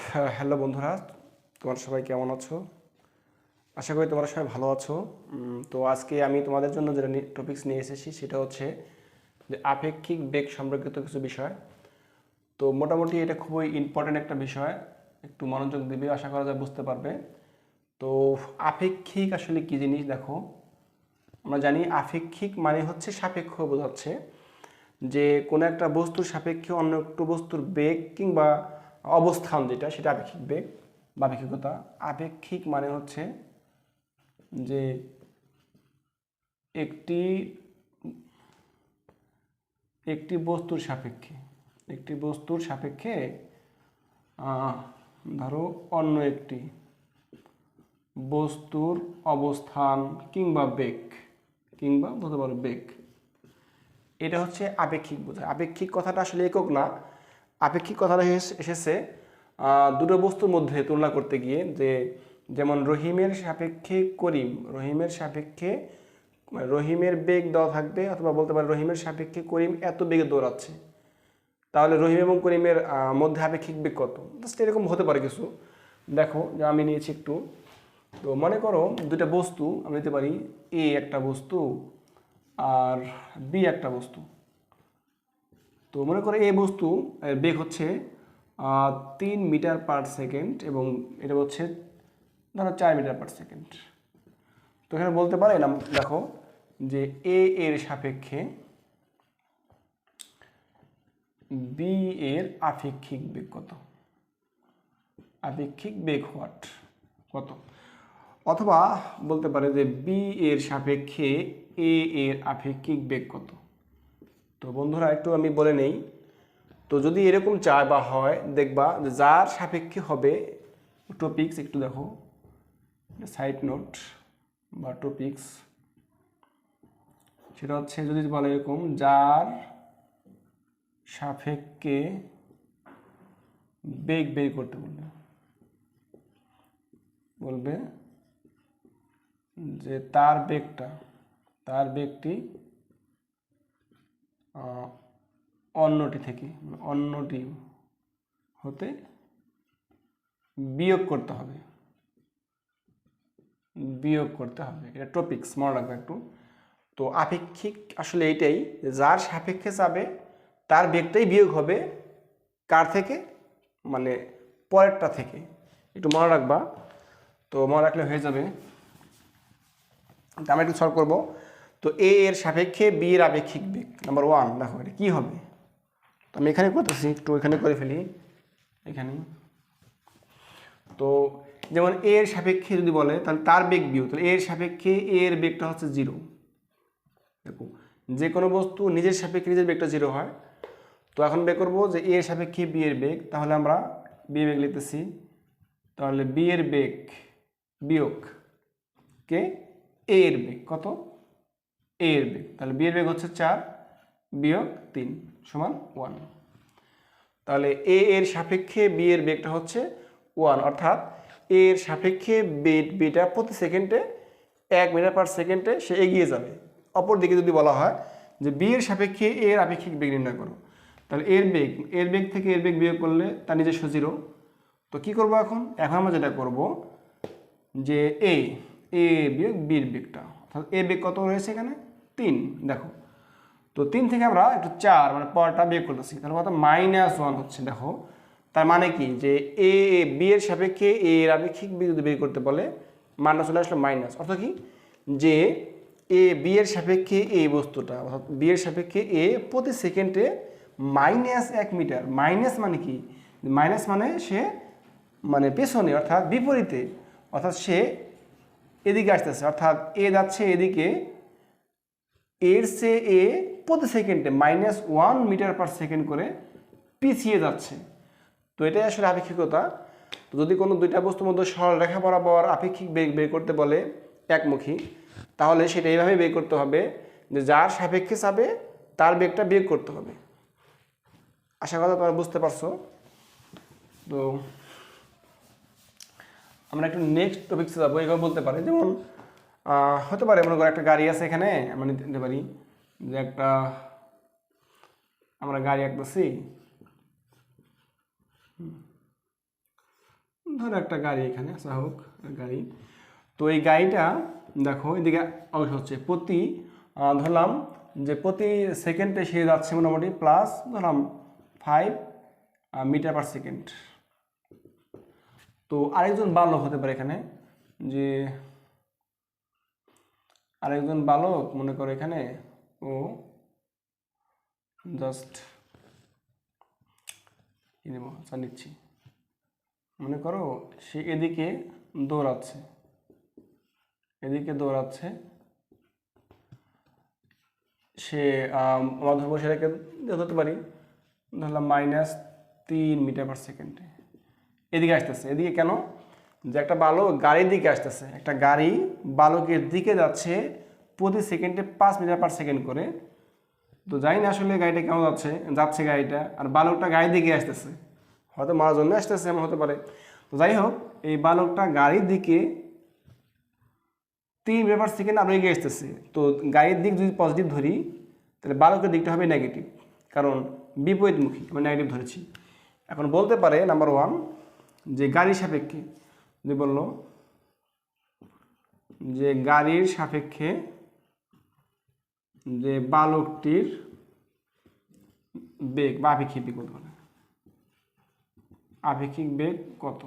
Hello বন্ধুরা, তোমরা সবাই কেমন আছো? আশা করি তোমরা সবাই ভালো আছো। তো আজকে আমি তোমাদের জন্য যেটা টপিকস নিয়ে এসেছি সেটা হচ্ছে যে আপেক্ষিক বেগ সম্পর্কিত কিছু বিষয়। তো মোটামুটি এটা খুবই ইম্পর্ট্যান্ট একটা বিষয়, একটু মনোযোগ দিবে, আশা করা যায় বুঝতে পারবে। তো আপেক্ষিক আসলে কী জিনিস দেখো, আমরা জানি আপেক্ষিক মানে হচ্ছে সাপেক্ষ বোঝাচ্ছে যে কোনো একটা বস্তুর সাপেক্ষে অন্য একটু বস্তুর বেগ কিংবা অবস্থান যেটা সেটা আপেক্ষিক বেগ বা আপেক্ষিকতা। আপেক্ষিক মানে হচ্ছে যে একটি একটি বস্তুর সাপেক্ষে ধরো অন্য একটি বস্তুর অবস্থান কিংবা বেগ কিংবা বলতে পারো বেগ, এটা হচ্ছে আপেক্ষিক বোঝায়। আপেক্ষিক কথাটা আসলে একক না, আপেক্ষিক কথাটা এসেছে দুটো বস্তুর মধ্যে তুলনা করতে গিয়ে, যে যেমন রহিমের সাপেক্ষে করিম, রহিমের বেগ দেওয়া থাকবে, অথবা বলতে পারে রহিমের সাপেক্ষে করিম এত বেগে দৌড়াচ্ছে, তাহলে রহিম এবং করিমের মধ্যে আপেক্ষিক বেগ কত? জাস্ট এরকম হতে পারে কিছু। দেখো যে আমি নিয়েছি একটু, তো মনে করো দুটা বস্তু আমি নিতে পারি, এ একটা বস্তু আর বি একটা বস্তু। তো মনে করো এই বস্তু বেগ হচ্ছে 3 মিটার/সেকেন্ড এবং এটা হচ্ছে ধরো 4 মিটার/সেকেন্ড। তো এখানে বলতে পারেন দেখো যে এ এর সাপেক্ষে বি এর আপেক্ষিক বেগ কত, আপেক্ষিক বেগ কত, অথবা বলতে পারে যে বি এর সাপেক্ষে এ এর আপেক্ষিক বেগ কত। তো বন্ধুরা একটু আমি বলে নেই, তো যদি এরকম চায় বা হয়, দেখবা যার সাপেক্ষে হবে টপিক্স, একটু দেখো সাইড নোট বা টপিক্স, সেটা হচ্ছে যদি বলে এরকম যার সাপেক্ষে বেগ বের করতে বলবে যে তার বেগটি অন্যটি হতে বিয়োগ করতে হবে, এটা টপিক্স মনে রাখবে একটু। তো আপেক্ষিক আসলে এইটাই, যার সাপেক্ষে যাবে তার বেগটাই বিয়োগ হবে কার থেকে, মানে পরেরটা থেকে, একটু মনে রাখবা। তো মনে রাখলে হয়ে যাবে। আমরা একটু সলভ করবো। তো এ এর সাপেক্ষে বি এর আপেক্ষিক বেগ নাম্বার 1, দেখো এটা কী হবে। তো আমি এখানে করতেছি, একটু এখানে করে ফেলি এখানে। তো যেমন এ এর সাপেক্ষে যদি বলে তাহলে তার বেগ বিয়োগ, তাহলে এর সাপেক্ষে এ এর বেগটা হচ্ছে 0। দেখো যে কোনো বস্তু নিজের সাপেক্ষে নিজের বেগটা 0 হয়। তো এখন বের করবো যে এ এর সাপেক্ষে বি এর বেগ, তাহলে আমরা বি এর বেগ লিখতেছি, তাহলে বি এর বেগ বিয়োগ কে এ এর বেগ কত, এ এর বেগ, তাহলে বি এর বেগ হচ্ছে 4 বিয়োগ 3 সমান 1। তাহলে এ এর সাপেক্ষে বি এর বেগটা হচ্ছে 1, অর্থাৎ এ এর সাপেক্ষে বিটা প্রতি সেকেন্ডে 1 মিটার/সেকেন্ডে সে এগিয়ে যাবে। অপর দিকে যদি বলা হয় যে বি এর সাপেক্ষে এ এর আপেক্ষিক বেগ নির্ণয় করো, তাহলে এর বেগ থেকে এর বেগ বিয়োগ করলে তার নিজস্ব 0। তো কি করব এখন আমরা যেটা করব যে এ বিয়োগ বির বেগটা, অর্থাৎ এ বেগ কত রয়েছে এখানে 3, দেখো। তো 3 থেকে আমরা একটু 4 মানে পরটা বিয়োগ করতেছি, তাহলে কত -1 হচ্ছে। দেখো তার মানে কি যে এ বি এর সাপেক্ষে এ এর আপেক্ষিক বেগ যদি বের করতে বলে মানটা চলে আসলো মাইনাস, অর্থাৎ কি যে এ বি এর সাপেক্ষে এই বস্তুটা, অর্থাৎ বি এর সাপেক্ষে এ প্রতি সেকেন্ডে -1 মিটার। মাইনাস মানে কি, মাইনাস মানে সে মানে পেছনে, অর্থাৎ বিপরীতে, অর্থাৎ সে এদিকে আসতেছে, অর্থাৎ এ যাচ্ছে এদিকে, এর সে এ প্রতি সেকেন্ডে -1 মিটার/সেকেন্ড করে পিছিয়ে যাচ্ছে। তো এটাই আসলে আপেক্ষিকতা। তো যদি কোনো দুইটা বস্তুর মধ্যে সরল রেখা বরাবর আপেক্ষিক বেগ বের করতে বলে একমুখী, তাহলে সেটা এইভাবে বের করতে হবে যে যার সাপেক্ষে যাবে তার বেগটা বের করতে হবে। আশা করা তোমরা বুঝতে পারছো। তো আমরা একটু নেক্সট টপিক্সে যাবো। এভাবে বলতে পারে, যেমন হতে পারে মনে করো একটা গাড়ি আছে এখানে, আমরা নিতে পারি যে একটা আমরা গাড়ি আঁকতেছি, ধরো একটা গাড়ি এখানে আসা হোক গাড়ি, তো এই গাড়িটা দেখো এদিকে অবশ্য হচ্ছে প্রতি ধরলাম যে প্রতি সেকেন্ডে সে যাচ্ছে মোটামুটি প্লাস ধরলাম 5 মিটার পার সেকেন্ড। তো আরেকজন বালক হতে পারে এখানে, যে আরেকজন বালক মনে করো এখানে ও জাস্ট কি দেবো নিচ্ছি, মনে করো সে এদিকে দৌড়াচ্ছে, সে ধরবো সেটাকে ধরতে পারি ধরলাম -3 মিটার পার সেকেন্ডে এদিকে আসতেছে। এদিকে কেন? যে একটা বালক গাড়ির দিকে আসতেছে, একটা গাড়ি বালকের দিকে যাচ্ছে প্রতি সেকেন্ডে 5 মিটার পার সেকেন্ড করে। তো জানি না আসলে গাড়িটা কেমন যাচ্ছে গাড়িটা, আর বালকটা গাড়ির দিকে আসতেছে, হয়তো মারার জন্য আসতেছে এমন হতে পারে। তো যাই হোক, এই বালকটা গাড়ির দিকে 3 মিটার পার সেকেন্ড আমরা এগিয়ে আসতেছে। তো গাড়ির দিক যদি পজিটিভ ধরি তাহলে বালকের দিকটা হবে নেগেটিভ, কারণ বিপরীতমুখী, আমি নেগেটিভ ধরেছি। এখন বলতে পারে নাম্বার 1 যে গাড়ির সাপেক্ষে, যে বললো যে গাড়ির সাপেক্ষে যে বালকটির বেগ বা আপেক্ষিক বেগ বলতে পারে, আপেক্ষিক বেগ কত।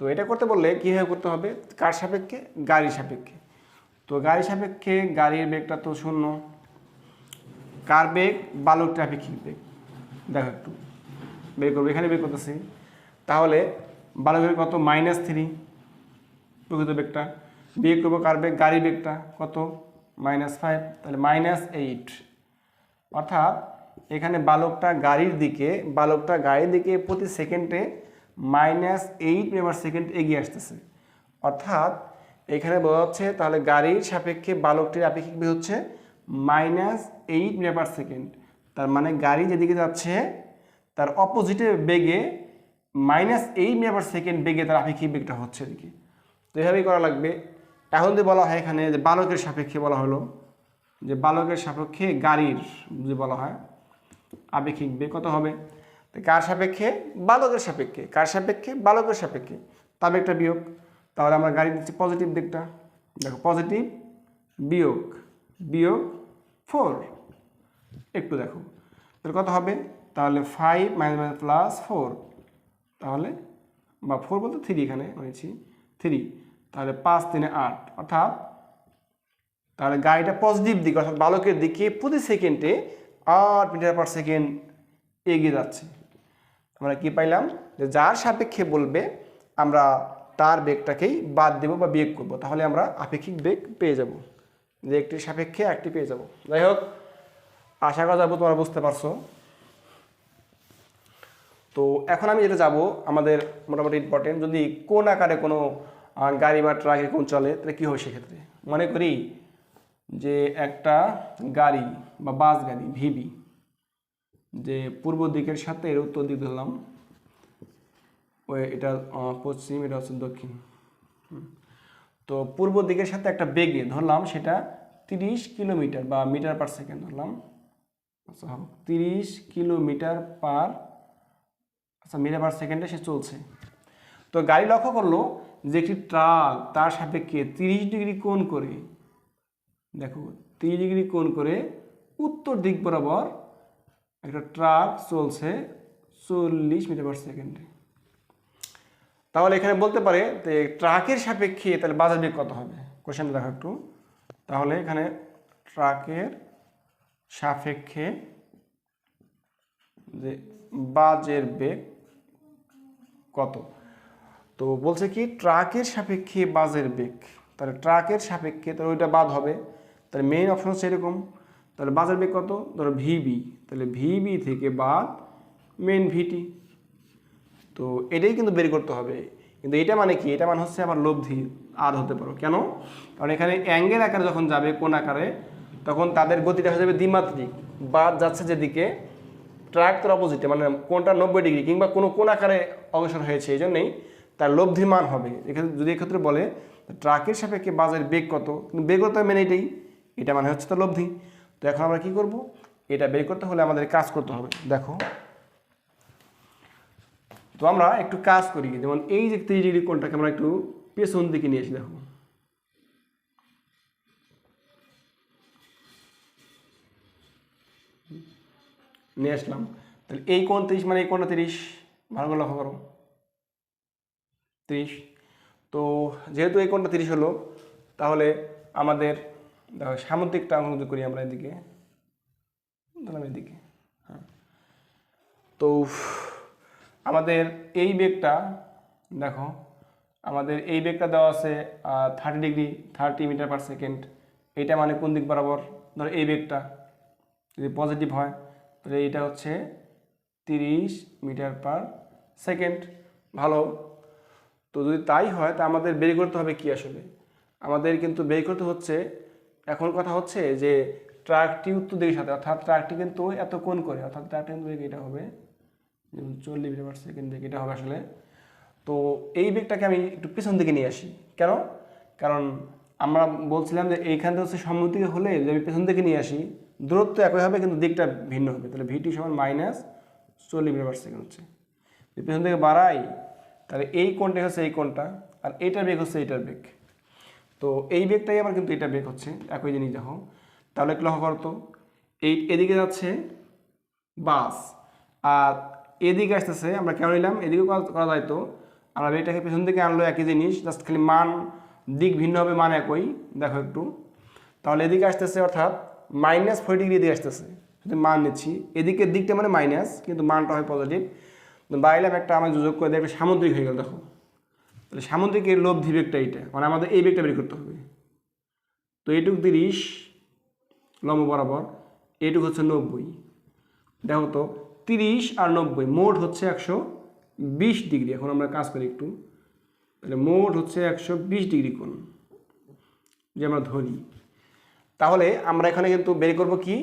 তো এটা করতে বললে কীভাবে করতে হবে, কার সাপেক্ষে? গাড়ির সাপেক্ষে। তো গাড়ির সাপেক্ষে গাড়ির বেগটা তো 0, কার বেগ? বালকটির আপেক্ষিক বেগ। দেখো একটু বের করবো, এখানে বের করতেছি, তাহলে বালকের কত? -3 প্রকৃত বেগটা, বিয়োগ করবো কার বেগ? গাড়ির বেগটা কত? -5, তাহলে -8। অর্থাৎ এখানে বালকটা গাড়ির দিকে প্রতি সেকেন্ডে -8 মিটার পার সেকেন্ড এগিয়ে আসতেছে। অর্থাৎ এখানে বলা হচ্ছে তাহলে গাড়ির সাপেক্ষে বালকটির আপেক্ষিক বেগ হচ্ছে -8 মিটার পার সেকেন্ড। তার মানে গাড়ি যেদিকে যাচ্ছে তার অপোজিটে বেগে -8 মিটার পার সেকেন্ড বেগে তার আপেক্ষিক বেগটা হচ্ছে এদিকে। তো এভাবেই করা লাগবে। এখন যদি বলা হয় এখানে যে বালকের সাপেক্ষে বলা হলো, যে বালকের সাপেক্ষে গাড়ির যদি বলা হয় আপেক্ষিক বেগ কত হবে, তো কার সাপেক্ষে? বালকের সাপেক্ষে। কার সাপেক্ষে? বালকের সাপেক্ষে। তার বেগটা বিয়োগ, তাহলে আমরা গাড়ি দিচ্ছি পজিটিভ দিকটা, দেখো পজিটিভ বিয়োগ 4, একটু দেখো তাহলে কত হবে, তাহলে 5 - +4, তাহলে বা 4 বলতে 3 এখানে বলেছি 3, তাহলে 5 3 8, অর্থাৎ তাহলে গাড়িটা পজিটিভ দিকে অর্থাৎ বালকের দিকে প্রতি সেকেন্ডে 8 মিটার পার সেকেন্ড এগিয়ে যাচ্ছে। আমরা কি পাইলাম, যে যার সাপেক্ষে বলবে আমরা তার বেগটাকেই বাদ দেব বা বিয়োগ করব, তাহলে আমরা আপেক্ষিক বেগ পেয়ে যাব, যে একটির সাপেক্ষে একটি পেয়ে যাব। যাই হোক, আশা করা যাবো তোমরা বুঝতে পারছো। তো এখন আমি যেটা যাব আমাদের মোটামুটি ইম্পর্টেন্ট, যদি কোন আকারে কোনো গাড়ি বা ট্রাক এরকম চলে তাহলে কী হবে সেক্ষেত্রে। মনে করি যে একটা গাড়ি বা বাস গাড়ি ভিবি, যে পূর্ব দিকের সাথে এর উত্তর দিক ধরলাম, ওই এটা পশ্চিম, এটা হচ্ছে দক্ষিণ। তো পূর্ব দিকের সাথে একটা বেগে ধরলাম সেটা 30 কিলোমিটার বা মিটার পার সেকেন্ড ধরলাম, আচ্ছা 30 কিলোমিটার পার মিটার পার সেকেন্ডে সে চলছে। তো গাড়ি লক্ষ্য করলো যে একটি ট্রাক তার সাপেক্ষে 30 ডিগ্রি কোণ করে, দেখো 30 ডিগ্রি কোণ করে উত্তর দিক বরাবর একটা ট্রাক চলছে 40 মিটার পার সেকেন্ডে। তাহলে এখানে বলতে পারে যে ট্রাকের সাপেক্ষে তাহলে বাসের বেগ কত হবে, কোশ্চেনটা দেখো একটু। তাহলে এখানে ট্রাকের সাপেক্ষে যে বাসের বেগ কত, তো বলছে কি ট্রাকের সাপেক্ষে বাসের বেগ, তাহলে ট্রাকের সাপেক্ষে তাহলে ওইটা বাদ হবে, তাহলে মেইন অপশন হচ্ছে এরকম। তাহলে বাসের বেগ কত, ধরো ভিবি, তাহলে ভিবি থেকে বাদ মেইন ভিটি। তো এটাই কিন্তু বের করতে হবে, কিন্তু এটা মানে কি, এটা মানে হচ্ছে আবার লব্ধি আর হতে পারো। কেন? কারণ এখানে অ্যাঙ্গেল আকারে যখন যাবে কোণ আকারে, তখন তাদের গতিটা হয়ে যাবে দ্বিমাত্রিক, বাদ যাচ্ছে যেদিকে ট্রাক তার অপোজিটে, মানে কোণটা 90 ডিগ্রি কিংবা কোনো কোণ আকারে অগ্রসর হয়েছে, এই জন্যই তার লব্ধি মান হবে। এখানে যদি এক্ষেত্রে বলে ট্রাকের সাপেক্ষে বাসের বেগ কত, কিন্তু বেগ কত মেনে এটাই, এটা মানে হচ্ছে তো লব্ধি। তো এখন আমরা কি করব, এটা বের করতে হলে আমাদের কাজ করতে হবে। দেখো তো আমরা একটু কাজ করি, যেমন এই যে 30 ডিগ্রি কোণটাকে আমরা একটু পেছন দিকে নিয়ে আসি, দেখো নিয়ে আসলাম, তাহলে এই কোণ 30 মানে এই কোণটা 30, ভালো করে লক্ষ্য করো 30। তো যেহেতু এই কোণটা 30 হলো, তাহলে আমাদের দেখো সামুদ্রিকটা অঙ্কন করি আমরা এদিকে, ধরলাম এদিকে, হ্যাঁ। তো আমাদের এই বেগটা দেখো, আমাদের এই বেগটা দেওয়া আছে 30 ডিগ্রি 30 মিটার পার সেকেন্ড। এটা মানে কোন দিক বরাবর? ধরো এই বেগটা যদি পজিটিভ হয় তাহলে এইটা হচ্ছে 30 মিটার পার সেকেন্ড। ভালো। তো যদি তাই হয় তা আমাদের বের করতে হবে কি আসলে? আমাদের কিন্তু বের করতে হচ্ছে, এখন কথা হচ্ছে যে ট্রাকটি উত্তর দিকের সাথে, অর্থাৎ ট্রাকটি কিন্তু এত কোণ করে, অর্থাৎ ট্রাকটি কিন্তু এটা হবে যেমন 40 মিটার পার সেকেন্ড দিকে এটা হবে আসলে। তো এই বেগটাকে আমি একটু পিছন দিকে নিয়ে আসি। কেন? কারণ আমরা বলছিলাম যে এইখান থেকে হচ্ছে সম্মুখ দিকে হলে যদি আমি পেছন দিকে নিয়ে আসি, দূরত্ব একই হবে কিন্তু দিকটা ভিন্ন হবে। তাহলে ভিটি সমান -40 মিটার পার সেকেন্ড হচ্ছে। যদি পেছন দিকে বাড়াই তাহলে এই কোণটা হচ্ছে এই কোণটা, আর এইটার বেগ হচ্ছে এইটার বেগ। তো এই বেগটাই আমার কিন্তু এটা বেগ হচ্ছে, একই জিনিস দেখো। তাহলে একটু লক্ষ্য করতো, এদিকে যাচ্ছে বাস আর এদিকে আসতেছে, আমরা কেন নিলাম এদিকে করা যাইতো, আমরা বেগটাকে পেছন দিকে আনলো একই জিনিস, জাস্ট খালি মান দিক ভিন্ন হবে, মান একই। দেখো একটু, তাহলে এদিকে আসতেছে অর্থাৎ -40 ডিগ্রি এদিকে আসতেছে, যদি মান নিচ্ছি এদিকের দিকটা মানে মাইনাস কিন্তু মানটা হয় পজিটিভ। বাইলাম একটা আমার যোগ করে দেয়, একটা সামুদ্রিক হয়ে গেল। দেখো তাহলে সামুদ্রিকের লব্ধি বেগটা এইটা, মানে আমাদের এই বেগটা বের করতে হবে। তো এইটুকু 30 লম্ব বরাবর, এইটুকু হচ্ছে 90। দেখো তো 30 আর 90 মোট হচ্ছে 120 ডিগ্রি। এখন আমরা কাজ করি একটু, তাহলে মোট হচ্ছে 120 ডিগ্রি কোণ যে আমরা ধরি। তাহলে আমরা এখানে কিন্তু বের করব কি,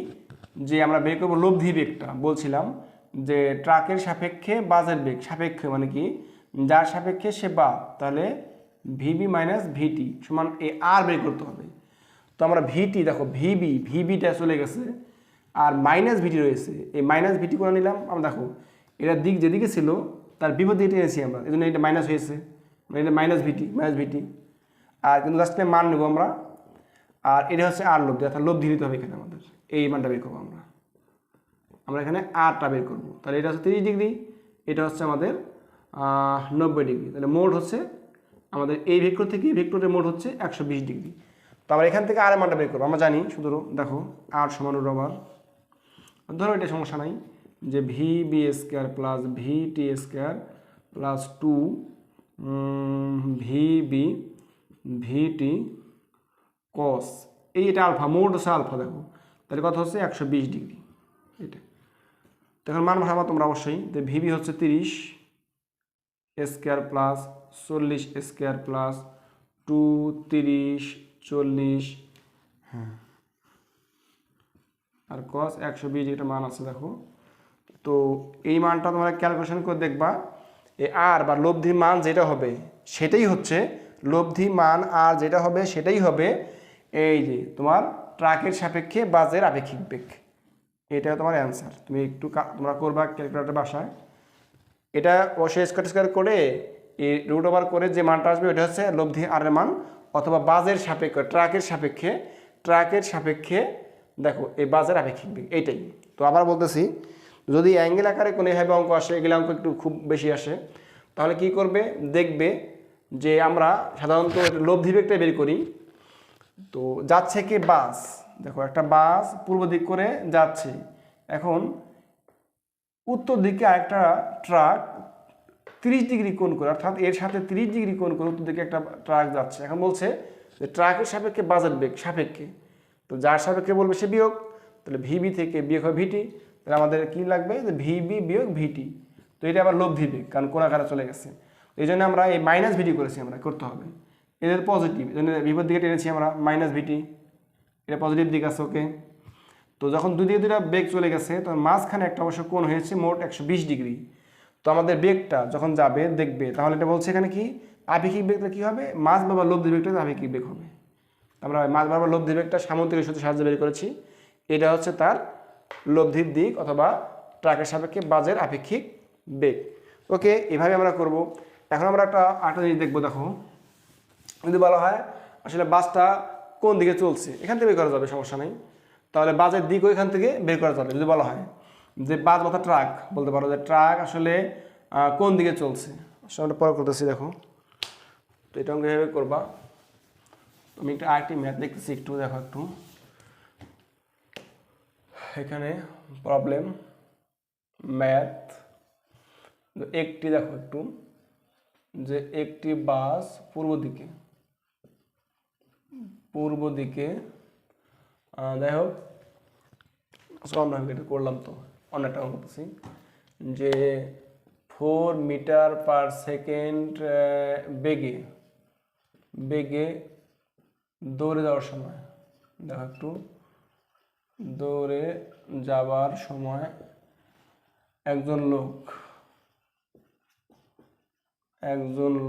যে আমরা বের করব লব্ধি বেগটা। বলছিলাম যে ট্রাকের সাপেক্ষে বাসের বেগ, সাপেক্ষে মানে কি যার সাপেক্ষে সে বাদ, তাহলে ভিবি মাইনাস ভিটি সমান এ আর বের করতে হবে। তো আমরা ভিটি দেখো ভিবিটা চলে গেছে আর মাইনাস ভিটি রয়েছে, এই মাইনাস ভিটি করে নিলাম আমরা। দেখো এটা দিক যেদিকে ছিল তার বিপরীত দিকে টেনেছি আমরা, এই জন্য এটা মাইনাস হয়েছে, মানে এটা মাইনাস ভিটি। আর কিন্তু জাস্ট মান নেবো আমরা, আর এটা হচ্ছে আর লব্ধি, অর্থাৎ লব্ধি নিতে হবে এখানে আমাদের। এই মানটা বের করবো আমরা এখানে আরটা বের করবো। তাহলে এটা হচ্ছে 30 ডিগ্রি, এটা হচ্ছে আমাদের 90 ডিগ্রি। তাহলে মোট হচ্ছে আমাদের এই ভেক্টর থেকে এই ভেক্টরের মোট হচ্ছে 120 ডিগ্রি। তো আমরা এখান থেকে আর মানটা বের করবো, আমরা জানি শুধু দেখো আর সমান রবার, ধরো এটা সমস্যা নাই, যে ভিবি স্কোয়ার প্লাস ভিটি স্কোয়ার প্লাস 2 ভিবি ভিটি কস, এটা আলফা, মোট হচ্ছে আলফা। দেখো তাহলে কত হচ্ছে 120 ডিগ্রি এটা। তখন মান ভাবা তোমরা অবশ্যই, যে ভিবি হচ্ছে 30 স্কোয়ার প্লাস 40 স্কোয়ার প্লাস 2 30 40, হ্যাঁ, আর কস 120 এটা মান আছে দেখো। তো এই মানটা তোমরা ক্যালকুলেশন করে দেখবা, এই আর বা লব্ধি মান যেটা হবে সেটাই হচ্ছে লব্ধি মান, আর যেটা হবে সেটাই হবে এই যে তোমার ট্রাকের সাপেক্ষে বাসের আপেক্ষিক বেগ। এটা তোমার অ্যান্সার। তুমি একটু তোমরা করবা ক্যালকুলেটর বাসায়, এটা অবশ্যই স্কোয়ার করে এই রুট ওভার করে যে মানটা আসবে ওটা হচ্ছে লব্ধি আর এর মান, অথবা বাসের সাপেক্ষে ট্রাকের সাপেক্ষে দেখো এই বাসের আপেক্ষিক বেগ এইটাই। তো আবার বলতেছি, যদি অ্যাঙ্গেল আকারে কোনো এভাবে অঙ্ক আসে, এগুলো অঙ্ক একটু খুব বেশি আসে, তাহলে কি করবে দেখবে যে আমরা সাধারণত লব্ধি বেগটা বের করি। তো যাচ্ছে কি বাস, দেখো একটা বাস পূর্ব দিক করে যাচ্ছে, এখন উত্তর দিকে আরেকটা ট্রাক 30 ডিগ্রি কোণ করে, অর্থাৎ এর সাথে 30 ডিগ্রি কোণ করে উত্তর দিকে একটা ট্রাক যাচ্ছে। এখন বলছে যে ট্রাকের সাপেক্ষে বাসের বেগ সাপেক্ষে, তো যার সাপেক্ষে বলবে সে বিয়োগ, তাহলে ভিবি থেকে বিয়োগ হয় ভিটি, তাহলে আমাদের কি লাগবে যে ভিবি বিয়োগ ভিটি। তো এটা আবার লব্ধি বেগ, কারণ কোণ আকারে চলে গেছে, এই জন্য আমরা এই মাইনাস ভিটি করেছি, আমরা করতে হবে এদের পজিটিভ, এই জন্য বিপরীত দিকে টেনেছি আমরা মাইনাস ভিটি, এটা পজিটিভ দিক আছে। ওকে, তো যখন দুই দিকে দুইটা বেগ চলে গেছে তখন মাঝখানে একটা অবশ্য কোণ হয়েছে মোট 120 ডিগ্রি। তো আমাদের বেগটা যখন যাবে দেখবে, তাহলে এটা বলছে এখানে কি আপেক্ষিক বেগটা কী হবে, মাঝ বাবা লব্ধি বেগটা আপেক্ষিক বেগ হবে। আমরা মাঝ বাবা লব্ধি বেগটা সামুদ্রিক সূত্রের সাহায্যে বের করেছি, এটা হচ্ছে তার লব্ধির দিক অথবা ট্রাকের সাপেক্ষে বাসের আপেক্ষিক বেগ। ওকে, এভাবে আমরা করব। এখন আমরা আরেকটা জিনিস দেখবো। দেখো, যদি বলা হয় আসলে বাসটা কোন দিকে চলছে, এখান থেকে বের করা যাবে, সমস্যা নেই। তাহলে বাসের দিকও এখান থেকে বের করা যাবে। যদি বলা হয় যে বাস অর্থাৎ ট্রাক, বলতে পারো যে ট্রাক আসলে কোন দিকে চলছে। আসলে আমরা পরে করতেছি। দেখো, তো এটা অঙ্ক এভাবে করবা। তুমি একটা আরেকটি ম্যাথ দেখতেছি, একটু দেখো। একটু এখানে প্রবলেম ম্যাথ একটি, দেখো একটু, যে একটি বাস পূর্ব দিকে যাই হোক, আমরা এটা করলাম, তো অনেকটা করতেছি, যে 4 মিটার পার সেকেন্ড বেগে দৌড়ে যাওয়ার সময়, দেখো একটু, দৌড়ে যাবার সময় একজন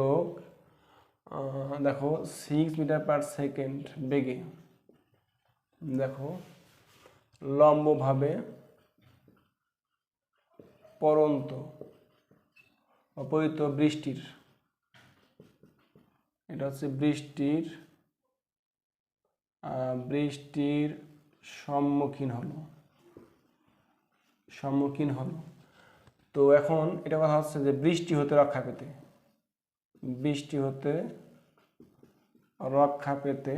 লোক দেখো 6 মিটার পার সেকেন্ড বেগে, দেখো লম্বভাবে পতিত বৃষ্টির, এটা হচ্ছে বৃষ্টির সম্মুখীন হলো। তো এখন এটা কথা হচ্ছে যে বৃষ্টি হতে রক্ষা পেতে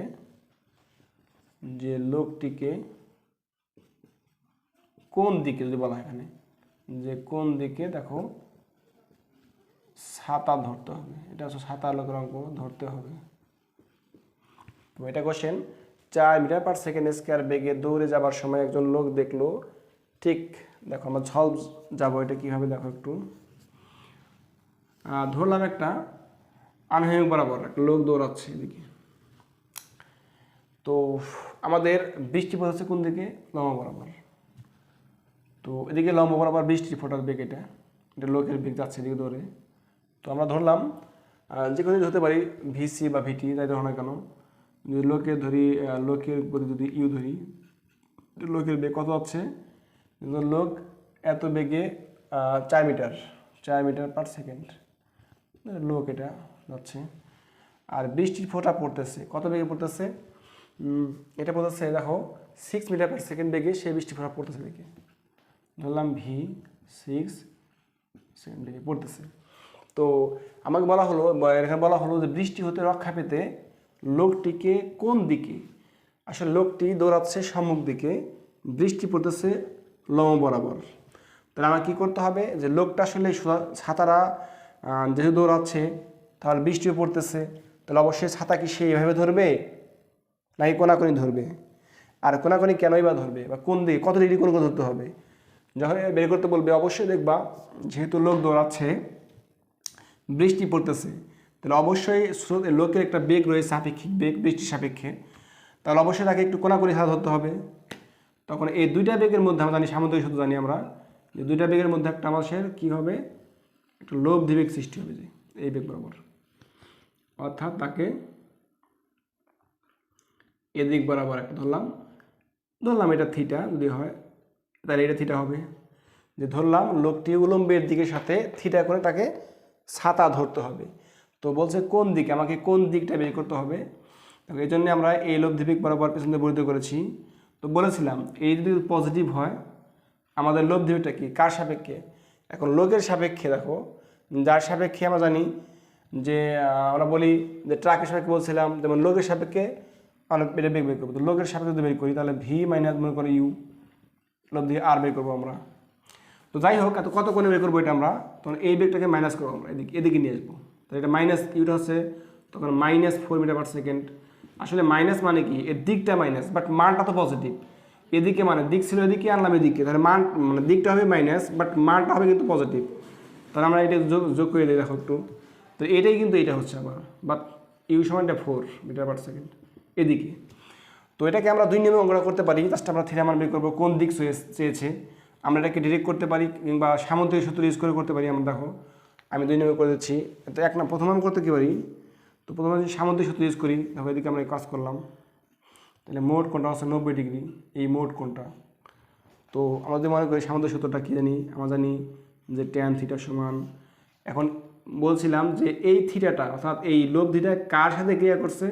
যে লোকটিকে কোন দিকে, যদি বলা হয় এখানে যে কোন দিকে, দেখো ছাতা ধরতে হবে। এটা হচ্ছে ছাতা লোকের অঙ্ক, ধরতে হবে। তো এটা question, 4 metre per second square বেগে দৌড়ে যাবার সময় একজন লোক দেখলো। ঠিক, দেখো আমরা সলভ যাবো। এটা কীভাবে, দেখো একটু, ধরলাম একটা আনহেমিক বরাবর একটা লোক দৌড়াচ্ছে এদিকে। তো আমাদের বৃষ্টি পড়ছে কোন দিকে, লম্ব বরাবর। তো এদিকে লম্ব বরাবর বৃষ্টি ফোটার বেগ, এটা লোকের বেগ যাচ্ছে এদিকে দৌড়ে। তো আমরা ধরলাম যে কোনো ধরতে পারি, ভিসি বা ভিটি, তাই ধরো না কেন। যদি লোকের গতি যদি ইউ ধরি, লোকের বেগ কত যাচ্ছে, লোক এত বেগে 4 মিটার পার সেকেন্ড লোক এটা যাচ্ছে। আর বৃষ্টির ফোঁটা পড়তেছে কত বেগে পড়তেছে, এটা পড়তেছে দেখো 6 মিটার পার সেকেন্ড বেগে সে বৃষ্টি ফোঁটা পড়তেছে দেখে, ধরলাম ভি 6 সেকেন্ড বেগে পড়তেছে। তো আমাকে এখানে বলা হলো যে বৃষ্টি হতে রক্ষা পেতে লোকটিকে কোন দিকে, আসলে লোকটি দৌড়াচ্ছে সম্মুখ দিকে, বৃষ্টি পড়তেছে লম্ব বরাবর। তাহলে আমার কী করতে হবে, যে লোকটা আসলে ছাতারা যেহেতু দৌড়াচ্ছে, তাহলে বৃষ্টিও পড়তেছে, তাহলে অবশ্যই ছাতা কি সে এইভাবে ধরবে নাকি কোনাকুনি ধরবে, আর কোনাকুনি কেনই বা ধরবে, বা কোন দিকে কত ডিগ্রি কোন ধরতে হবে। যখন বের করতে বলবে অবশ্যই দেখবা, যেহেতু লোক দৌড়াচ্ছে, বৃষ্টি পড়তেছে, তাহলে অবশ্যই লোকের একটা বেগ রয়েছে, আপেক্ষিক বেগ বৃষ্টির সাপেক্ষে, তাহলে অবশ্যই তাকে একটু কোনাকুনি ছাতা ধরতে হবে। তখন এই দুইটা বেগের মধ্যে আমরা জানি, সামুদ্রিক সূত্র জানি আমরা, যে দুইটা বেগের মধ্যে একটা আমাদের কী হবে, একটু লব্ধি বেগ সৃষ্টি হবে, যে এই বেগ বরাবর, অর্থাৎ তাকে এদিক বরাবর একটা ধরলাম এটা থিটা যদি হয়, তাহলে এটা থিটা হবে। যে ধরলাম লোকটি উলম্বের দিকের সাথে থিটা করে তাকে ছাতা ধরতে হবে। তো বলছে কোন দিকে, আমাকে কোন দিকটা বের করতে হবে। এই জন্য আমরা এই লব্ধি বেগ বরাবর পেছনে বর্ধিত করেছি। তো বলেছিলাম এই যদি পজিটিভ হয়, আমাদের লব্ধি বেগটা কি, কার সাপেক্ষে, এখন লোকের সাপেক্ষে। দেখো যার সাপেক্ষে আমরা জানি যে আমরা বলি যে ট্রাকের সাপেক্ষে বলছিলাম, যেমন লোকের সাপেক্ষে এটা বেগ বের করবো। তো লোকের সাপেক্ষে যদি বের করি, তাহলে ভি মাইনাস মনে করো ইউ লব্ধি আর বের করবো আমরা। তো যাই হোক, এত কত কোণে বের করবো এটা আমরা, তখন এই বেগটাকে মাইনাস করবো আমরা, এদিকে নিয়ে আসবো। তাহলে এটা মাইনাস ইউটা হচ্ছে তখন -4 মিটার পার সেকেন্ড। আসলে মাইনাস মানে কি, এর দিকটা মাইনাস, বাট মানটা তো পজিটিভ। এদিকে মানে দিক ছিল এদিকে, আনলাম এদিকে, তাহলে মান মানে দিকটা হবে মাইনাস, বাট মানটা হবে কিন্তু পজিটিভ। তাহলে আমরা এটা যোগ করে দিই, দেখো একটু। তো এটাই কিন্তু এটা হচ্ছে আবার, but you সমানটা 4 metre per second এদিকে। তো এটাকে আমরা 2 নিয়মে অঙ্কটা করতে পারি। জাস্ট আমরা থিটা মান বের করবো, কোন দিক চেয়েছে। আমরা এটাকে ডিরেক্ট করতে পারি, কিংবা সামুদ্রিক সূত্র ইউজ করে করতে পারি। আমরা দেখো আমি 2 নিয়মে করে দিচ্ছি। তো প্রথম আমি করতে কী পারি, তো প্রথমে যদি সামুদ্রিক সূত্র ইউজ করি, দেখো এদিকে আমরা কাজ করলাম, তাহলে মোট কোণটা হচ্ছে 90 ডিগ্রি, এই মোট কোণটা। তো আমাদের মনে করি সামুদ্রিক সূত্রটা কী জানি, আমরা জানি যে tan থিটা সমান এখন বলছিলাম যে এই থিটাটা অর্থাৎ এই লব্ধিটা কার সাথে ক্রিয়া করছে,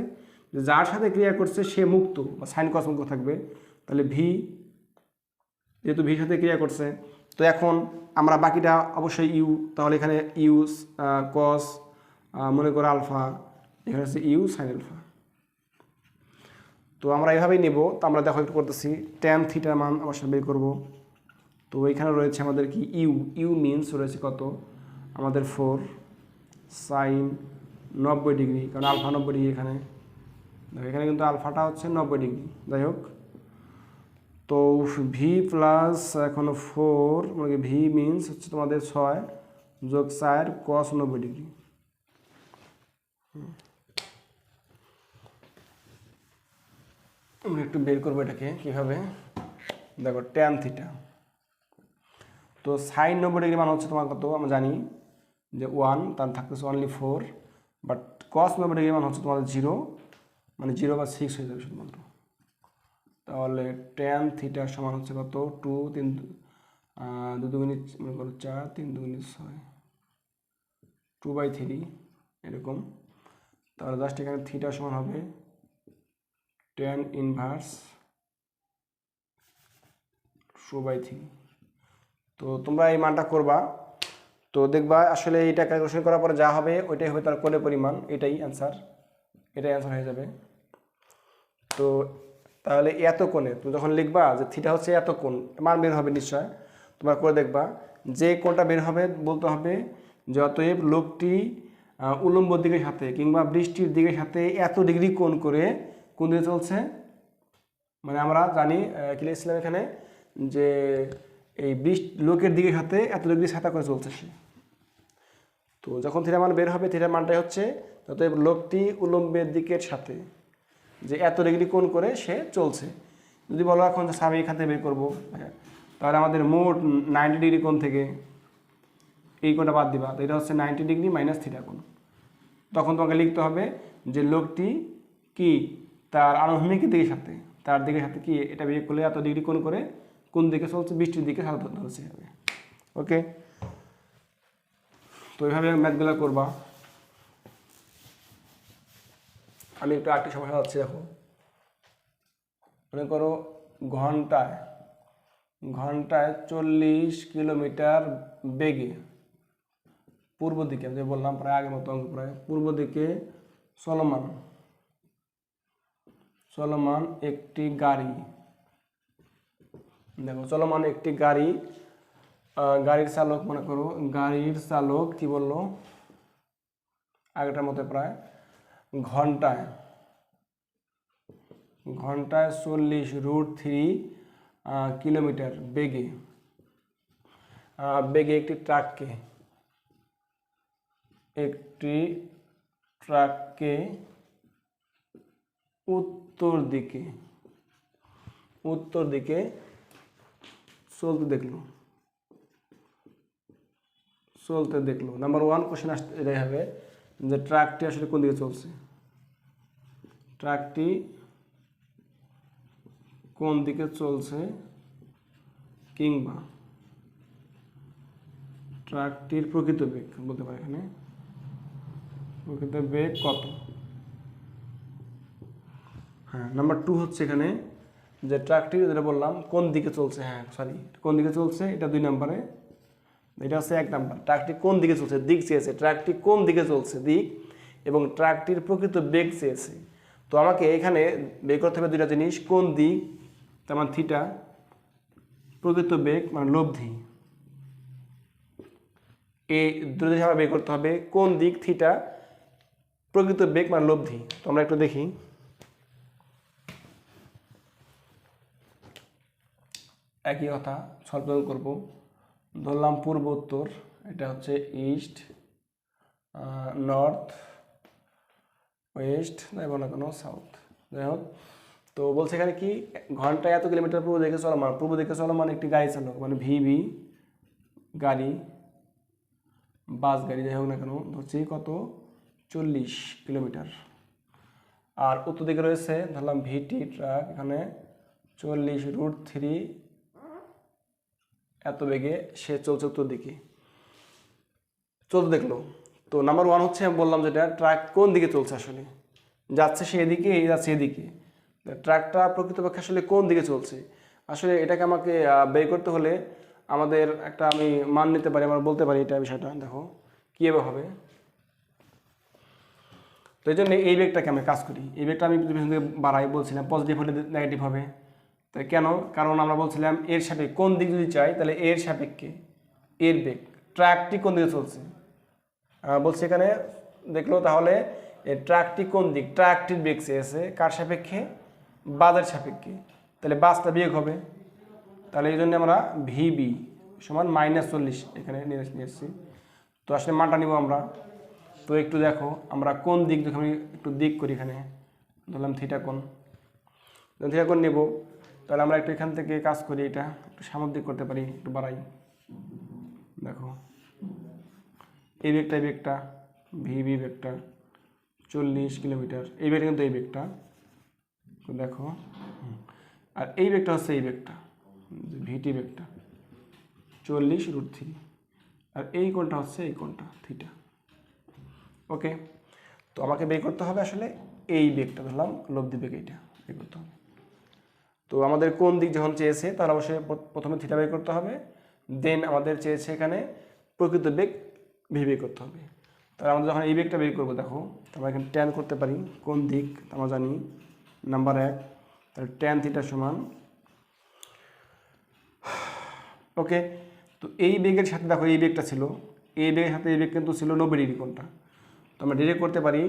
যার সাথে ক্রিয়া করছে সে মুক্ত বা সাইন কস মুক্ত থাকবে। তাহলে ভি যেহেতু ভির সাথে ক্রিয়া করছে, তো এখন আমরা বাকিটা অবশ্যই ইউ, তাহলে এখানে ইউ কস মনে করো আলফা, এখানে হচ্ছে ইউ সাইন আলফা। তো আমরা এভাবেই নেব। তো আমরা দেখো একটু করতেছি, ট্যান থিটার মান অবশ্যই বের করব। তো এখানে রয়েছে আমাদের কি ইউ, ইউ মিনস রয়েছে কত আমাদের 4 সাইন 90 ডিগ্রি, কারণ আলফা 90 ডিগ্রি এখানে, এখানে কিন্তু আলফাটা হচ্ছে 90 ডিগ্রি। যাই হোক, তো ভি প্লাস এখন 4 মানে ভি মিনস হচ্ছে তোমাদের 6 যোগ 4 কস 90 ডিগ্রি। আমরা একটু বের করবো এটাকে কীভাবে, দেখো ট্যান থিটা, তো সাইন 90 ডিগ্রি মান হচ্ছে তোমার কত আমরা জানি যে 1, তার থাকতেছে অনলি 4, বাট কস 90 ডিগ্রি মান হচ্ছে তোমাদের 0, মানে 0 বা 6 হয়ে যাবে শুধুমাত্র। তাহলে ট্যান থিটার সমান হচ্ছে কত 2 3 2 দুগুণে মনে করো 4 3 দুগুণে 6 2/3 এরকম। তাহলে জাস্ট এখানে থিটার সমান হবে ট্যান ইনভার্স 2/3। তো তোমরা এই মানটা করবা, তো দেখবা আসলে এটা ক্যালকুলেশন করার পরে যা হবে ওইটাই হবে তার কোণের পরিমাণ, এটাই অ্যান্সার, এটাই অ্যান্সার হয়ে যাবে। তো তাহলে এত কোণে তুমি যখন লিখবা যে থিটা হচ্ছে এত কোণ, মান বের হবে নিশ্চয়, তোমরা করে দেখবা যে কোণটা বের হবে বলতে হবে যে অতএব লোকটি উলম্ব দিকের সাথে কিংবা বৃষ্টির দিকের সাথে এত ডিগ্রি কোণ করে কোন দিকে চলছে। মানে আমরা জানি কি লিখছিলাম এখানে যে এই লোকের দিকের সাথে এত ডিগ্রি ছাতা করে চলছে সে। তো যখন থিটা মান বের হবে, থিটার মানটাই হচ্ছে অতএব লোকটি উলম্বের দিকের সাথে যে এত ডিগ্রি কোণ করে সে চলছে। যদি বলো এখন সাবি এখান থেকে বের করবো, তাহলে আমাদের মোট 90 ডিগ্রি কোণ থেকে এই কোণটা বাদ দিবা, তো এটা হচ্ছে 90 ডিগ্রি মাইনাস থিটা কোণ। তখন তোমাকে লিখতে হবে যে লোকটি কি তার আনুভূমিক দিকের সাথে, তার দিকের সাথে কি এটা বিয়োগ করলে এত ডিগ্রি কোণ করে কোন দিকে চলছে, বৃষ্টির দিকে সাথে ধরছে হবে। ওকে, তো এইভাবে ম্যাথগুলো করবা। আমি একটু আরেকটি সমস্যা হচ্ছে, দেখো মনে করো ঘন্টায় 40 কিলোমিটার বেগে পূর্ব দিকে, আমি বললাম প্রায় আগের মতো অঙ্ক, প্রায় পূর্ব দিকে চলমান একটি গাড়ি, দেখো চলমান একটি গাড়ি, গাড়ির চালক মনে করো গাড়ির চালক কি বললো আগেটার মতো প্রায় ঘন্টায় 40√3 কিলোমিটার বেগে একটি ট্রাককে উত্তর দিকে চলতে দেখলো। নাম্বার 1 কোশ্চেন আসতে এটাই হবে যে ট্রাকটি আসলে কোন দিকে চলছে, ট্রাকটি কোন দিকে চলছে কিংবা ট্রাকটির প্রকৃত বেগ বলতে পারে, এখানে প্রকৃত বেগ কত। হ্যাঁ, নাম্বার 2 হচ্ছে এখানে যে ট্রাকটি যেটা বললাম কোন দিকে চলছে, কোন দিকে চলছে এটা 2 নম্বরে, এটা হচ্ছে 1 নাম্বার। ট্রাকটি কোন দিকে চলছে, দিক চেয়েছে, ট্রাকটি কোন দিকে চলছে দিক, এবং ট্রাকটির প্রকৃত বেগ চেয়েছে। তো আমাকে এখানে বের করতে হবে 2টা জিনিস, কোন দিক তার মানে থিটা, প্রকৃত বেগ মানে লব্ধি, এই দুটো জিনিস আমরা বের করতে হবে, কোন দিক থিটা, প্রকৃত বেগ মানে লব্ধি। তো আমরা একটু দেখি, একই কথা সলভ করব। ধরলাম পূর্ব উত্তর, এটা হচ্ছে ইস্ট নর্থ ওয়েস্ট, যাই বলো না কেন সাউথ, যাই হোক। তো বলছে এখানে কি ঘন্টায় এত কিলোমিটার পূর্ব দিকে চলমান একটি গাড়ি চালক মানে ভিবি গাড়ি, বাস গাড়ি যাই হোক না কেন, ধরছি কত 40 কিলোমিটার। আর উত্তর দিকে রয়েছে ধরলাম ভিটি ট্রাক, এখানে 40√3 এত বেগে সে চলছে উত্তর দিকে। চলতে দেখলো। তো নাম্বার 1 হচ্ছে আমি বললাম যেটা ট্রাক কোন দিকে চলছে, আসলে যাচ্ছে সে এদিকে, এই যাচ্ছে এদিকে। ট্রাকটা প্রকৃতপক্ষে আসলে কোন দিকে চলছে, আসলে এটাকে আমাকে বের করতে হলে আমাদের একটা আমি মান নিতে পারি, আমরা বলতে পারি এটা বিষয়টা। দেখো কীভাবে হবে। তো এই জন্য এই বেগটাকে আমি কাজ করি, এই বেগটা আমি পিছন থেকে বাড়াই, বলছিলাম পজিটিভ হলে নেগেটিভ হবে। তাই কেন? কারণ আমরা বলছিলাম এর সাপেক্ষে কোন দিক যদি চাই তাহলে এর সাপেক্ষে এর বেগ, ট্রাকটি কোন দিকে চলছে বলছে এখানে দেখলো। তাহলে এই ট্রাকটি কোন দিক, ট্রাকটির বেগ চেয়েছে কার সাপেক্ষে, বাসের সাপেক্ষে, তাহলে বাসটা বিয়োগ হবে। তাহলে এই জন্য আমরা ভিবি সমান -40 এখানে নিয়ে এসেছি। তো আসলে মানটা নিব আমরা। তো একটু দেখো আমরা কোন দিক, দেখো আমি একটু দিক করি, এখানে ধরলাম থিটা কোণ, থিটা কোণ নেব। তাহলে আমরা একটু এখান থেকে কাজ করি, এটা একটু সামুদ্রিক করতে পারি, একটু বাড়াই। দেখো এই বেগটা ভিবি বেগটা 40 কিলোমিটার, এই বেগটা কিন্তু এই বেগটা, তো দেখো। আর এই বেগটা হচ্ছে এই বেগটা, ভিটি বেগটা 40√3, আর এই কোণটা হচ্ছে এই কোণটা থিটা। ওকে, তো আমাকে বের করতে হবে আসলে এই বেগটা, ধরলাম লব্ধি বেগ, এইটা বের করতে হবে। তো আমাদের কোন দিক যখন চেয়েছে তাহলে অবশ্যই প্রথমে থিটা বের করতে হবে, দেন আমাদের চেয়েছে এখানে প্রকৃত বেগ ভি বের করতে হবে। তাহলে আমাদের যখন এই বেগটা বের করবো, দেখো আমরা এখানে ট্যান করতে পারি কোন দিক আমরা জানি, নাম্বার 1, তাহলে ট্যান থিটা সমান। ওকে, তো এই বেগের সাথে দেখো এই বেগটা ছিল, এই বেগের সাথে এই বেগ কিন্তু ছিল 90° কোণটা। তো আমরা ডিরেক্ট করতে পারি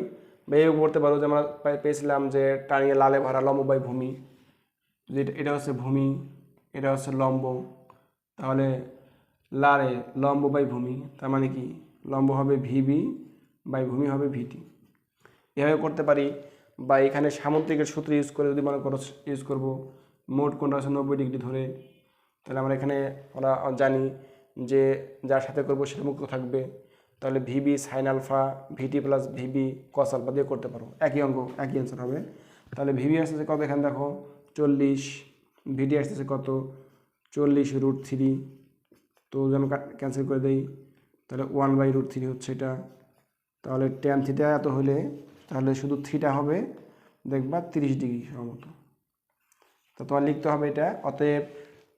বা এও করতে পারো যে আমরা পেয়েছিলাম যে টানিয়ে লালে ভরা লম্ব বাই ভূমি, যে এটা হচ্ছে ভূমি, এটা হচ্ছে লম্ব, তাহলে লালে লম্ব বাই ভূমি, তার মানে কি লম্ব হবে ভিবি বাই ভূমি হবে ভিটি। এভাবে করতে পারি। বা এখানে সামুদ্রিকের সূত্র ইউজ করে যদি মনে করো ইউজ করবো, মোট কোণটা হচ্ছে 90° ধরে, তাহলে আমরা এখানে আমরা জানি যে যার সাথে করবো সেটা মুক্ত থাকবে। তাহলে ভিবি সাইন আলফা ভিটি প্লাস ভিবি কস আলফা দিয়ে করতে পারো, একই অঙ্ক একই অ্যান্সার হবে। তাহলে ভিবি আসতেছে কত, এখানে দেখো 40, ভিডি আসতেছে কত 40√3, তো যেন ক্যান্সেল করে দেই, তাহলে 1/√3 হচ্ছে এটা। তাহলে ট্যান থিটা এত হলে তাহলে শুধু থিটা হবে দেখবা 30° সম্ভবত। তো তোমার লিখতে হবে এটা। অতএব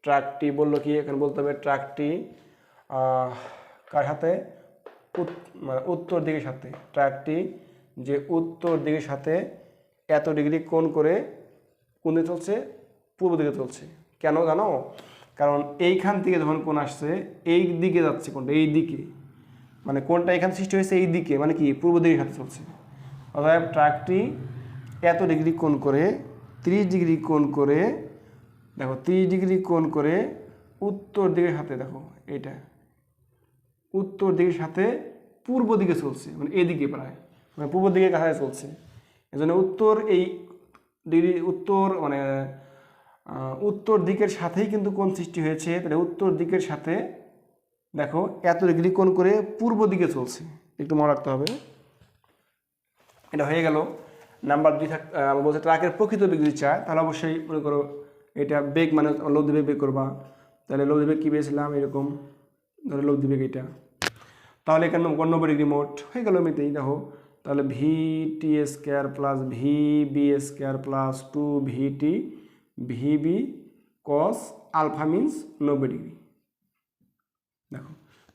ট্রাকটি বললো কি, এখানে বলতে হবে ট্রাকটি কার সাথে, মানে উত্তর দিকের সাথে, ট্রাকটি যে উত্তর দিকের সাথে এত ডিগ্রি কোণ করে কোন দিকে চলছে, পূর্ব দিকে চলছে। কেন জানো? কারণ এইখান থেকে যখন কোণ আসছে এই দিকে যাচ্ছে কোণটা, এই দিকে, মানে কোণটা এখানে সৃষ্টি হয়েছে এই দিকে, মানে কি পূর্ব দিকের সাথে চলছে। অতএব ট্রাকটি এত ডিগ্রি কোণ করে 30° কোণ করে, দেখো 30° কোণ করে উত্তর দিকের সাথে, দেখো এইটা উত্তর দিকের সাথে পূর্ব দিকে চলছে, মানে এদিকে প্রায়, মানে পূর্ব দিকে কাছাকাছি চলছে। এই জন্য উত্তর এই ডিগ্রি উত্তর মানে উত্তর দিকের সাথেই কিন্তু কোণ সৃষ্টি হয়েছে। তাহলে উত্তর দিকের সাথে দেখো এত ডিগ্রি কোণ করে পূর্ব দিকে চলছে, একটু মনে রাখতে হবে। এটা হয়ে গেল। নাম্বার 2 আমরা বলছি ট্রাকের প্রকৃত বেগ যদি চায় তাহলে অবশ্যই মনে করো এটা বেগ মানে লব্ধি বেগ বের করবা। তাহলে লব্ধি বেগ কী পেয়েছিলাম, এরকম ধরো লব্ধি বেগ এটা, তাহলে এখানে 90° মোট হয়ে গেল এমনিতেই। দেখো তাহলে ভিটি square plus VB square plus 2VT VB cos alpha means 90°। দেখো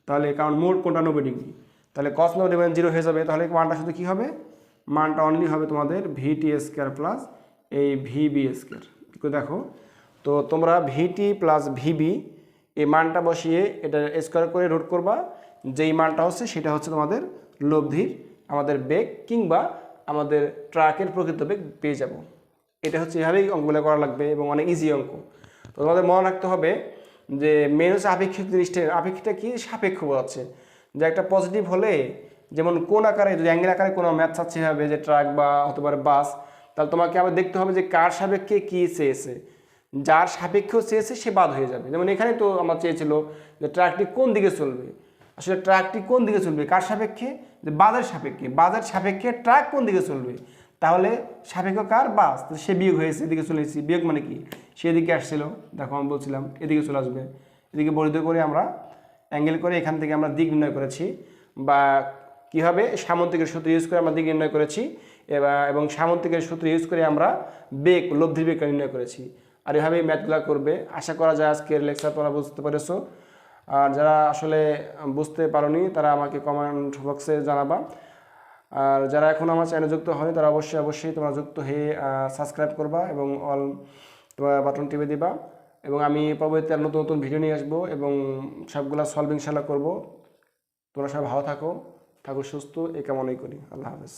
তাহলে কারণ মোট কোণটা 90°, তাহলে কস 90 0 হয়ে যাবে। তাহলে মানটা শুধু কী হবে, মানটা অনলি হবে তোমাদের ভিটি স্কোয়ার প্লাস এই ভিবি স্কোয়ার। দেখো তো তোমরা ভিটি প্লাস ভিবি এই মানটা বসিয়ে এটা স্কোয়ার করে রুট করবা, যেই মানটা হচ্ছে সেটা হচ্ছে তোমাদের লব্ধির আমাদের বেগ কিংবা আমাদের ট্রাকের প্রকৃত বেগ পেয়ে যাব। এটা হচ্ছে এভাবেই অঙ্কগুলো করা লাগবে এবং অনেক ইজি অঙ্ক। তো তোমাদের মনে রাখতে হবে যে মেন হচ্ছে আপেক্ষিক জিনিসটা, আপেক্ষিকটা কি সাপেক্ষ বোঝাচ্ছে, যে একটা পজিটিভ হলে যেমন কোন আকারে যদি অ্যাঙ্গেল আকারে কোনো ম্যাথ চাচ্ছে হবে যে ট্রাক বা হতে পারে বাস, তাহলে তোমাকে আবার দেখতে হবে যে কার সাপেক্ষে কী চেয়েছে, যার সাপেক্ষেও চেয়েছে সে বাদ হয়ে যাবে। যেমন এখানে তো আমার চেয়েছিল যে ট্রাকটি কোন দিকে চলবে, আসলে ট্রাকটি কোন দিকে চলবে কার সাপেক্ষে, যে বাসের সাপেক্ষে, বাসের সাপেক্ষে ট্রাক কোন দিকে চলবে, তাহলে সাপেক্ষ কার, বাস, তো সে বিয়োগ হয়েছে এদিকে চলে এসেছি। বিয়োগ মানে কি, সে এদিকে আসছিল, দেখো আমি বলছিলাম এদিকে চলে আসবে, এদিকে বর্ধিত করে আমরা অ্যাঙ্গেল করে এখান থেকে আমরা দিক নির্ণয় করেছি। বা কীভাবে সামন্তিকের সূত্র ইউজ করে আমরা দিক নির্ণয় করেছি এবং সামন্তিকের সূত্র ইউজ করে আমরা বেগ লব্ধির বেগটা নির্ণয় করেছি। আর এভাবেই ম্যাথগুলো করবে। আশা করা যায় আজকের লেকচার তোমরা বুঝতে পেরেছো। আর যারা আসলে বুঝতে পারোনি তারা আমাকে কমেন্ট বক্সে জানাবা। আর যারা এখন আমার চ্যানেলে যুক্ত হয়নি তারা অবশ্যই তোমরা যুক্ত হয়ে সাবস্ক্রাইব করবা এবং অল তোমার বাটন টিপে দিবা। এবং আমি পরবর্তীতে নতুন নতুন ভিডিও নিয়ে আসবো এবং সবগুলা সলভ ইনশাল্লাহ করবো। তোমরা সবাই ভালো থাকো সুস্থ, এই কামনাই করি। আল্লাহ হাফেজ।